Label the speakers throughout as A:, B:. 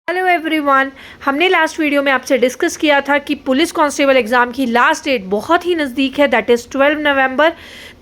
A: Hello everyone. हमने last video में आपसे डिस्कस किया था कि पुलिस कांस्टेबल एग्ज़ाम की लास्ट डेट बहुत ही नज़दीक है, दैट इज़ 12 नवंबर।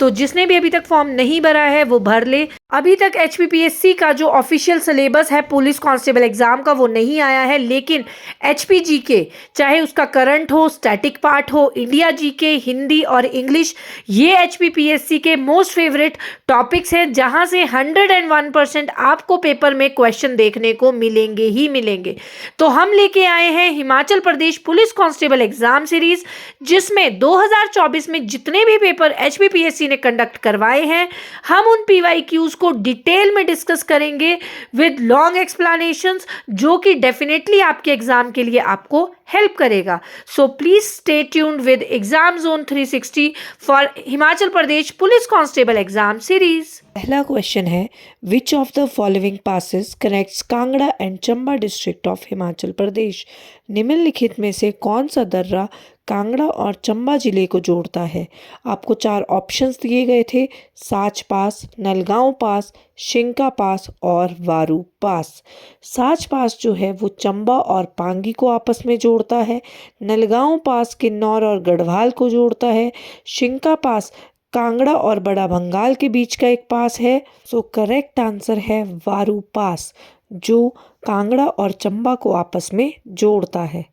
A: तो जिसने भी अभी तक फॉर्म नहीं भरा है वो भर ले। अभी तक एचपीपीएससी का जो ऑफिशियल सिलेबस है पुलिस कांस्टेबल एग्ज़ाम का वो नहीं आया है, लेकिन एचपीजीके चाहे उसका करंट हो, स्टैटिक पार्ट हो, इंडिया जीके, हिंदी और इंग्लिश, ये एचपीपीएससी के मोस्ट फेवरेट टॉपिक्स हैं जहां से 101% आपको पेपर में क्वेश्चन देखने को मिलेंगे ही मिलेंगे। तो हम लेके आए हैं Himachal Pradesh police constable exam series, जिसमें 2024 में जितने भी पेपर एचपीपीएससी ने कंडक्ट करवाए हैं हम उन पीवाईक्यूज को डिटेल में डिस्कस करेंगे विद लॉन्ग एक्सप्लेनेशंस, जो कि डेफिनेटली आपके एग्जाम के लिए आपको हेल्प करेगा। So please stay tuned with exam zone 360 for Himachal Pradesh police constable exam series. पहला क्वेश्चन है, which of the following passes connects Kangra and Chamba district of Himachal Pradesh? निम्नलिखित में से कौन सा दर्रा कांगड़ा और चंबा जिले को जोड़ता है? आपको 4 ऑप्शंस दिए गए थे, साच पास, नलगांव पास, शिंका पास और वारू पास। साच पास जो है वो चंबा और पांगी को आपस में जोड़ता है, नलगांव पास किन्नौर और गढ़वाल को जोड़ता है, शिंका पास कांगड़ा और बड़ा भंगाल के बीच का एक पास है। सो करेक्ट आंसर है वारू पास, जो कांगड़ा और चंबा को आपस में जोड़ता है।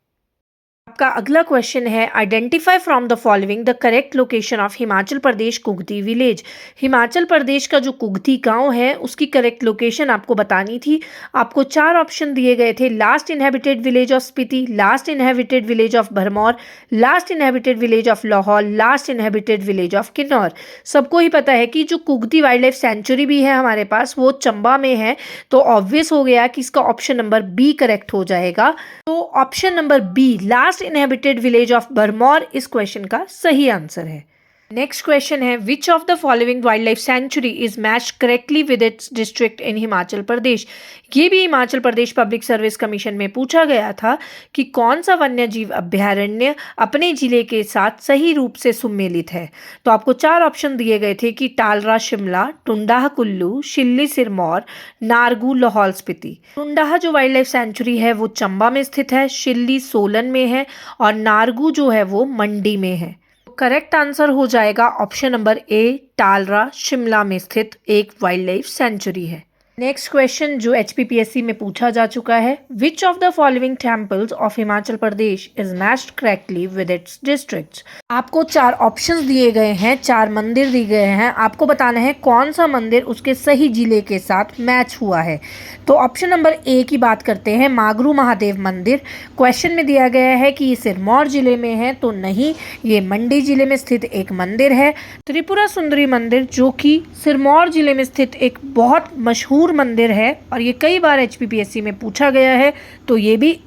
A: आपका अगला क्वेश्चन है, identify from the following the correct location of Himachal Pradesh Kugti village. Himachal Pradesh का जो कुगती गांव है उसकी करेक्ट लोकेशन आपको बतानी थी। आपको 4 ऑप्शन दिए गए थे, last inhabited village of Spiti, last inhabited village of Bharmour, last inhabited village of Lahaul, last inhabited village of Kinnaur. सबको ही पता है कि जो कुगती वाइल्ड लाइफ सेंचुरी भी है हमारे पास वो चंबा में है, तो ऑब्वियस हो गया कि इसका ऑप्शन नंबर बी करेक्ट हो जाएगा। तो option number B last inhabited village of Bharmour इस क्वेश्चन का सही आंसर है। नेक्स्ट क्वेश्चन है, which of the following wildlife sanctuary is matched correctly with its district in Himachal Pradesh? ये भी Himachal Pradesh public service commission में पूछा गया था कि कौन सा वन्य जीव अभ्यारण्य अपने जिले के साथ सही रूप से सुमेलित है। तो आपको 4 ऑप्शन दिए गए थे कि टालरा शिमला, टुंडाह कुल्लू, शिल्ली सिरमौर, नारगू लाहौल स्पीति। टुंडाह जो वाइल्ड लाइफ सेंचुरी है वो चंबा में स्थित है, शिल्ली सोलन में है और नारगू जो है वो मंडी में है। करेक्ट आंसर हो जाएगा ऑप्शन नंबर ए, टालरा शिमला में स्थित एक वाइल्ड लाइफ सेंचुरी है। नेक्स्ट क्वेश्चन जो एचपीपीएससी में पूछा जा चुका है, which of the following temples of Himachal Pradesh is matched correctly with it's districts? आपको 4 ऑप्शंस दिए गए हैं, 4 मंदिर दिए गए हैं, आपको बताना है कौन सा मंदिर उसके सही जिले के साथ मैच हुआ है। तो ऑप्शन नंबर ए की बात करते हैं, मागरू महादेव मंदिर। क्वेश्चन में दिया गया है कि ये सिरमौर जिले में है, तो नहीं, ये मंडी जिले में स्थित एक मंदिर है। त्रिपुरा सुंदरी मंदिर जो कि सिरमौर जिले में स्थित एक बहुत मशहूर मंदिर है और ये कई बार एचपीपीएससी में पूछा गया है, तो ये भी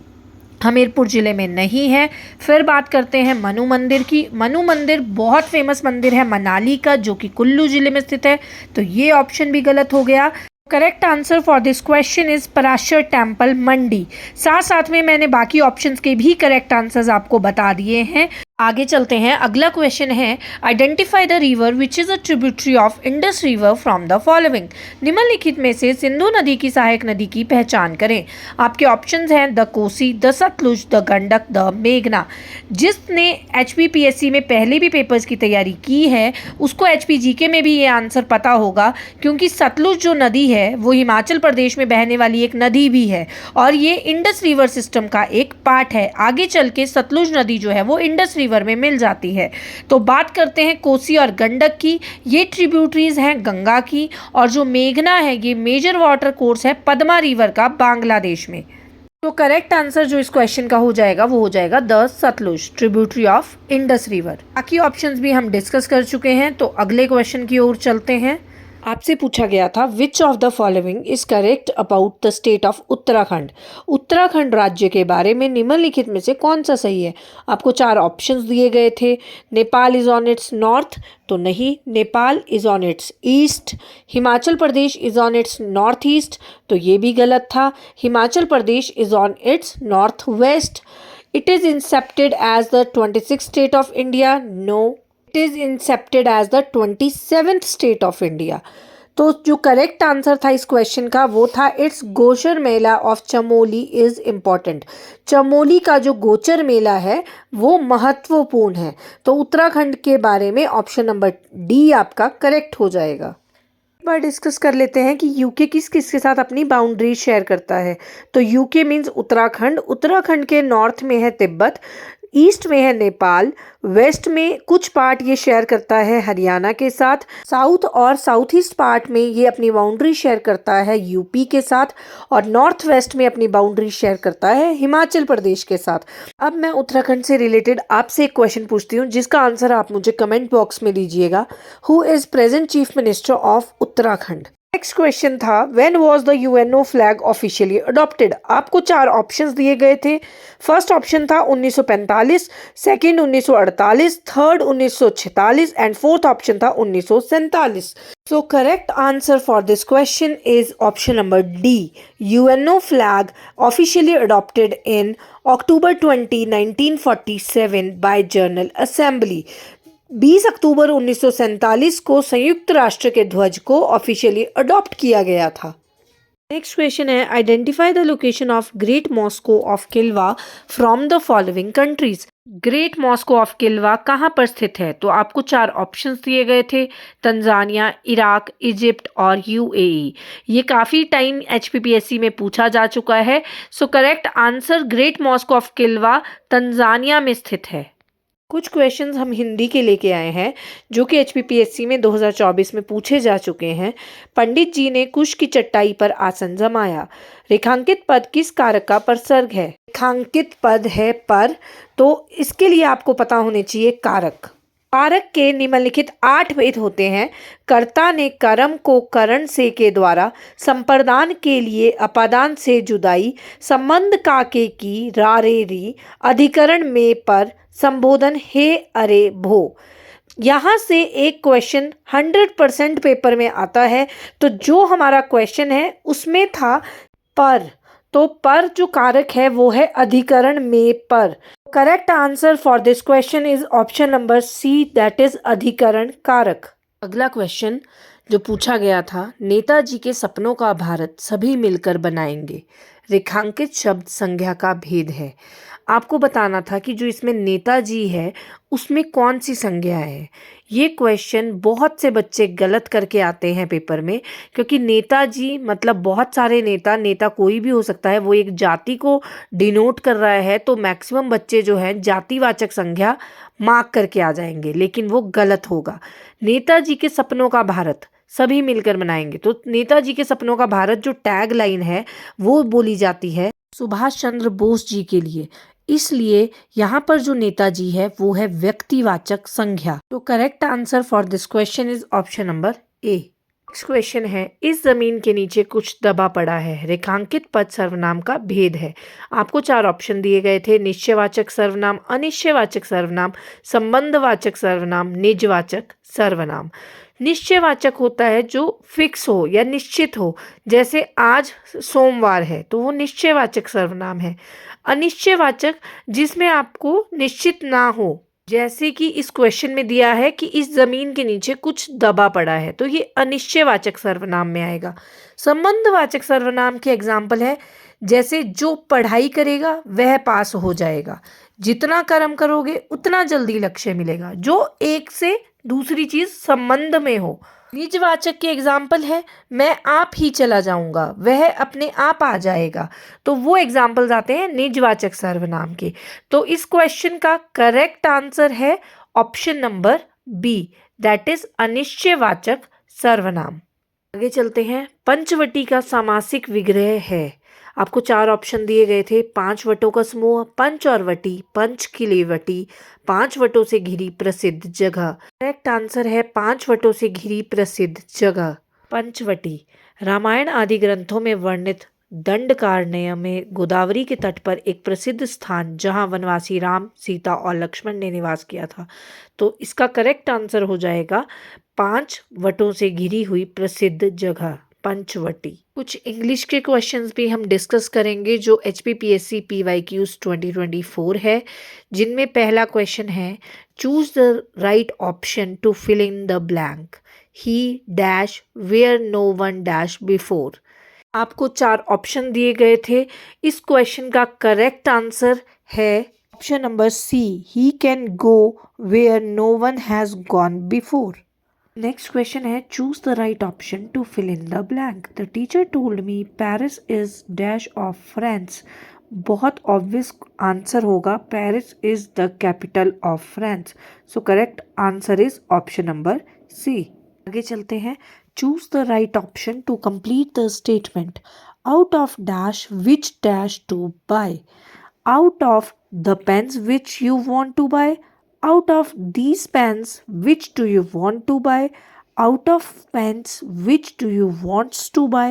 A: हमीरपुर जिले में नहीं है। फिर बात करते हैं मनु मंदिर की। मनु मंदिर बहुत फेमस मंदिर है मनाली का, जो कि कुल्लू जिले में स्थित है, तो ये ऑप्शन भी गलत हो गया। Correct answer for this question is Parashar temple Mandi. साथ साथ में मैंने बाकी ऑप्शंस के भी करेक्ट आंसर्स आपको बता दिए हैं। आगे चलते हैं, अगला क्वेश्चन है, identify the river which is a tributary of Indus river from the following. निम्नलिखित में से सिंधु नदी की सहायक नदी की पहचान करें। आपके ऑप्शंस हैं the Kosi, the Sutlej, the Gandak, the मेघना। जिसने एचपीपीएससी में पहले भी पेपर्स की तैयारी की है उसको एचपीजीके में भी ये आंसर पता होगा, क्योंकि सतलुज जो नदी है वो हिमाचल प्रदेश में बहने वाली एक नदी भी है और ये इंडस रिवर सिस्टम का एक पार्ट है। आगे चल के सतलुज नदी जो है वो इंडस रिवर में मिल जाती है। तो बात करते हैं कोसी और गंडक की, ये ट्रिब्यूटरीज हैं गंगा की, और जो मेघना है ये मेजर वाटर कोर्स है पद्मा रिवर का बांग्लादेश में। तो करेक्ट आंसर जो इस क्वेश्चन का हो जाएगा वो हो जाएगा the Sutlej, tributary of Indus river. बाकी ऑप्शंस भी हम डिस्कस कर चुके हैं, तो अगले क्वेश्चन की ओर चलते हैं। आपसे पूछा गया था, विच of the following is correct about the state of Uttarakhand? Uttarakhand राज्य के बारे में निम्नलिखित में से कौन सा सही है? आपको 4 ऑप्शंस दिए गए थे, Nepal is on its north, तो नहीं, Nepal is on its east. Himachal Pradesh is on its north east, तो ये भी गलत था। Himachal Pradesh is on its north west. It is incepted as the 26th state of India, no, it is incepted as the 27th state of India. तो जो correct answer था इस question का वो था its Gauchar Mela of Chamoli is important. Chamoli का जो गोचर मेला है वो महत्वपूर्ण है। तो उत्तराखंड के बारे में ऑप्शन नंबर डी आपका करेक्ट हो जाएगा। एक बार डिस्कस कर लेते हैं कि यूके किस किस के साथ अपनी बाउंड्री शेयर करता है। तो यूके मीन्स उत्तराखंड। उत्तराखंड के नॉर्थ में है तिब्बत, ईस्ट में है नेपाल, वेस्ट में कुछ पार्ट ये शेयर करता है हरियाणा के साथ, साउथ और साउथ ईस्ट पार्ट में ये अपनी बाउंड्री शेयर करता है यूपी के साथ, और नॉर्थ वेस्ट में अपनी बाउंड्री शेयर करता है हिमाचल प्रदेश के साथ। अब मैं उत्तराखंड से रिलेटेड आपसे एक क्वेश्चन पूछती हूँ जिसका आंसर आप मुझे कमेंट बॉक्स में दीजिएगा। Who is present chief minister of Uttarakhand? Next question था when was the UNO flag officially adopted? आपको 4 ऑप्शंस दिए गए थे। फर्स्ट ऑप्शन था 1945, second 1948, third 1946 and fourth option था 1947। So correct answer for this question is option number D. UNO flag officially adopted in October 20, 1947 by General Assembly. 20 अक्टूबर 1947 को संयुक्त राष्ट्र के ध्वज को ऑफिशियली अडॉप्ट किया गया था। नेक्स्ट क्वेश्चन है identify the location of great mosque of Kilwa from the following countries. Great mosque of Kilwa कहाँ पर स्थित है? तो आपको 4 ऑप्शंस दिए गए थे, तंजानिया, इराक, इजिप्ट और यूएई। ये काफ़ी टाइम एचपीपीएससी में पूछा जा चुका है। So correct answer great mosque of Kilwa Tanzania में स्थित है। कुछ क्वेश्चंस हम हिंदी के लेके आए हैं जो कि एचपीपीएससी में 2024 में पूछे जा चुके हैं। पंडित जी ने कुश की चटाई पर आसन जमाया। रेखांकित पद किस कारक का परसर्ग है? रेखांकित पद है पर, तो इसके लिए आपको पता होने चाहिए कारक। कारक के निम्नलिखित 8 भेद होते हैं। कर्ता ने कर्म को करण से के द्वारा, संप्रदान के लिए अपादान से जुदाई, संबंध का के की रारे री, अधिकरण में पर, संबोधन हे अरे भो। यहाँ से एक क्वेश्चन 100% पेपर में आता है। तो जो हमारा क्वेश्चन है उसमें था पर, तो पर जो कारक है वो है अधिकरण में पर। Correct answer for this question is option number C, that is अधिकरण कारक। अगला क्वेश्चन जो पूछा गया था, नेताजी के सपनों का भारत सभी मिलकर बनाएंगे। रेखांकित शब्द संज्ञा का भेद है। आपको बताना था कि जो इसमें नेताजी है उसमें कौन सी संज्ञा है। ये क्वेश्चन बहुत से बच्चे गलत करके आते हैं पेपर में, क्योंकि नेताजी मतलब बहुत सारे नेता, नेता कोई भी हो सकता है, वो एक जाति को डिनोट कर रहा है। तो मैक्सिमम बच्चे जो हैं जातिवाचक संज्ञा मार्क करके आ जाएंगे, लेकिन वो गलत होगा। नेताजी के सपनों का भारत सभी मिलकर बनाएंगे, तो नेताजी के सपनों का भारत जो टैग लाइन है वो बोली जाती है सुभाष चंद्र बोस जी के लिए, इसलिए यहाँ पर जो नेताजी है वो है व्यक्तिवाचक संज्ञा। तो correct answer for this question is option number A. Next question है इस जमीन के नीचे कुछ दबा पड़ा है। रेखांकित पद सर्वनाम का भेद है। आपको 4 ऑप्शन दिए गए थे, निश्चयवाचक सर्वनाम, अनिश्चयवाचक सर्वनाम, संबंधवाचक सर्वनाम, निजवाचक सर्वनाम। निश्चयवाचक होता है जो फिक्स हो या निश्चित हो, जैसे आज सोमवार है तो वो निश्चयवाचक सर्वनाम है। अनिश्चयवाचक जिसमें आपको निश्चित ना हो, जैसे कि इस क्वेश्चन में दिया है कि इस जमीन के नीचे कुछ दबा पड़ा है, तो ये अनिश्चयवाचक सर्वनाम में आएगा। संबंधवाचक सर्वनाम के एग्जाम्पल है जैसे जो पढ़ाई करेगा वह पास हो जाएगा, जितना कर्म करोगे उतना जल्दी लक्ष्य मिलेगा, जो एक से दूसरी चीज संबंध में हो। निजवाचक के एग्जाम्पल है मैं आप ही चला जाऊंगा, वह अपने आप आ जाएगा, तो वो एग्जाम्पल्स आते हैं निजवाचक सर्वनाम के। तो इस क्वेश्चन का करेक्ट आंसर है option number B, that is अनिश्चयवाचक सर्वनाम। आगे चलते हैं। पंचवटी का सामासिक विग्रह है। आपको 4 ऑप्शन दिए गए थे, 5 वटों का समूह, पंच और वटी, पंच किले वटी, 5 वटों से घिरी प्रसिद्ध जगह। करेक्ट आंसर है 5 वटों से घिरी प्रसिद्ध जगह पंचवटी। रामायण आदि ग्रंथों में वर्णित दंडकारण्य में गोदावरी के तट पर एक प्रसिद्ध स्थान जहां वनवासी राम, सीता और लक्ष्मण ने निवास किया था। तो इसका करेक्ट आंसर हो जाएगा 5 वटों से घिरी हुई प्रसिद्ध जगह पंचवटी। कुछ इंग्लिश के क्वेश्चंस भी हम डिस्कस करेंगे जो HPPSC PYQs 2024 है, जिनमें पहला क्वेश्चन है choose the right option to fill in the blank. He dash where no one dash before. आपको 4 ऑप्शन दिए गए थे। इस क्वेश्चन का करेक्ट आंसर है option number C, he can go where no one has gone before. Next question है, choose the right option to fill in the blank. The teacher told me Paris is dash of France. बहुत obvious answer होगा, Paris is the capital of France. So correct answer is option number C. आगे चलते हैं, choose the right option to complete the statement. Out of dash which dash to buy. Out of the pens which you want to buy. Out of these pens, which do you want to buy? Out of pens, which do you want to buy?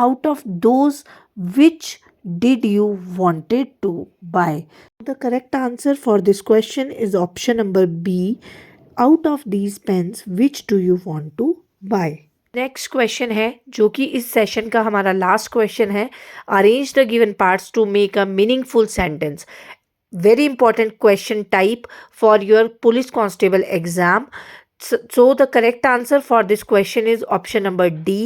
A: Out of those, which did you wanted to buy? The correct answer for this question is option number B. Out of these pens, which do you want to buy? Next question है जो कि इस session का हमारा last question है। Arrange the given parts to make a meaningful sentence. Very important question type for your police constable exam. So the correct answer for this question is option number D.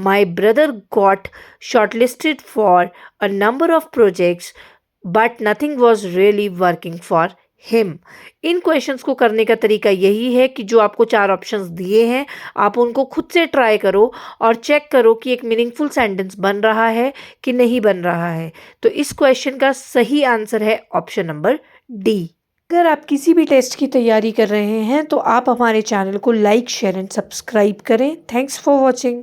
A: My brother got shortlisted for a number of projects, but nothing was really working for him. In questions को करने का तरीका यही है कि जो आपको 4 options दिए हैं आप उनको खुद से ट्राई करो और चेक करो कि एक मीनिंगफुल सेंटेंस बन रहा है कि नहीं बन रहा है। तो इस क्वेश्चन का सही आंसर है ऑप्शन नंबर डी। अगर आप किसी भी टेस्ट की तैयारी कर रहे हैं तो आप हमारे चैनल को लाइक, शेयर एंड सब्सक्राइब करें। Thanks for watching.